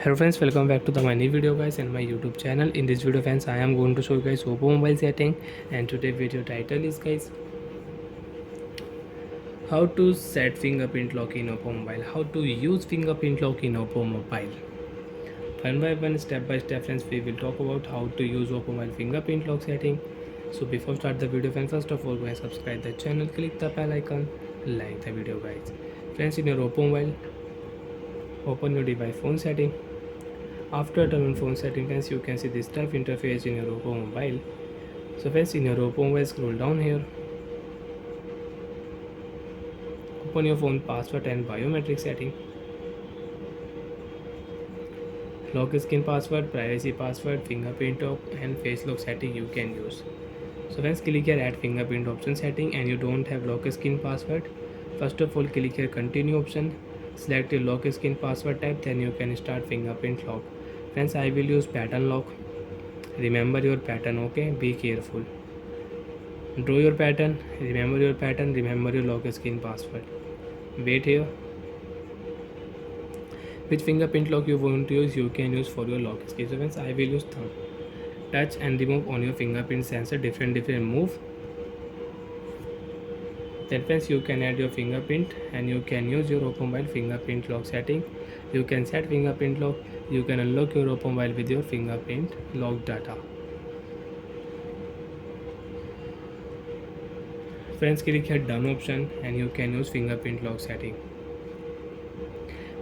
Hello friends, welcome back to my new video guys and my YouTube channel. In this video friends, I am going to show you guys Oppo mobile setting, and today video title is guys how to set fingerprint lock in Oppo mobile, how to use fingerprint lock in Oppo mobile. One by one, step by step friends, we will talk about how to use Oppo mobile fingerprint lock setting. So before start the video friends, first of all guys, subscribe the channel, click the bell icon, like the video guys. Friends, in your Oppo mobile, open your device phone setting. After turn on phone setting friends, you can see this type interface in your Oppo mobile. So friends, in your Oppo mobile, scroll down here, open your phone password and biometric setting, lock screen password, privacy password, fingerprint lock and face lock setting you can use. So friends, click here add fingerprint option setting and you don't have lock screen password. First of all, click here continue option, select your lock screen password type, then you can start fingerprint lock. Friends, I will use pattern lock. Remember your pattern, okay? Be careful. Draw your pattern, remember your pattern, remember your lock screen password. Wait here. Which fingerprint lock you want to use, you can use for your lock screen. So friends, I will use thumb. Touch and remove on your fingerprint sensor, different move. Then friends, you can add your fingerprint and you can use your Oppo mobile fingerprint lock setting. You can set fingerprint lock, you can unlock your Oppo mobile with your fingerprint lock data. Friends, click here done option and you can use fingerprint lock setting.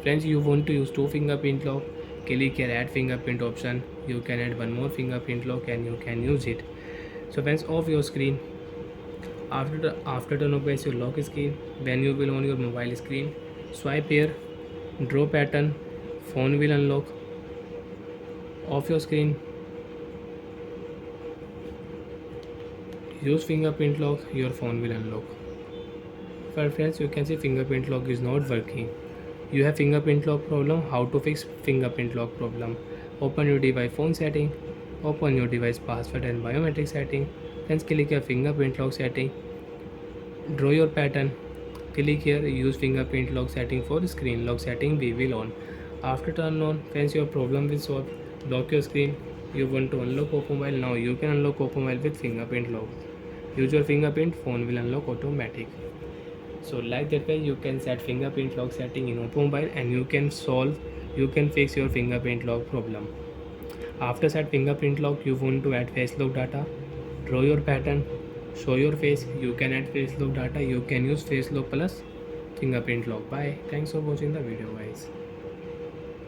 Friends, you want to use two fingerprint lock, click here add fingerprint option, you can add one more fingerprint lock and you can use it. So friends, off your screen. After turn off guys your lock screen, when you will on your mobile screen, swipe here, draw pattern, phone will unlock. Off your screen, use fingerprint lock, your phone will unlock. But friends, you can see fingerprint lock is not working. You have fingerprint lock problem. How to fix fingerprint lock problem? Open your device phone setting, open your device password and biometric setting. Then click your fingerprint lock setting, draw your pattern, click here use fingerprint lock setting for screen lock setting we will on. After turn on friends, your problem will solve. Lock your screen. You want to unlock Oppo mobile, now you can unlock Oppo mobile with fingerprint lock. Use your fingerprint, phone will unlock automatic. So like that way you can set fingerprint lock setting in Oppo mobile and you can fix your fingerprint lock problem. After set fingerprint lock, you want to add face lock data, draw your pattern, show your face, you can add face lock data, you can use face lock plus fingerprint lock. Bye, thanks for watching the video guys.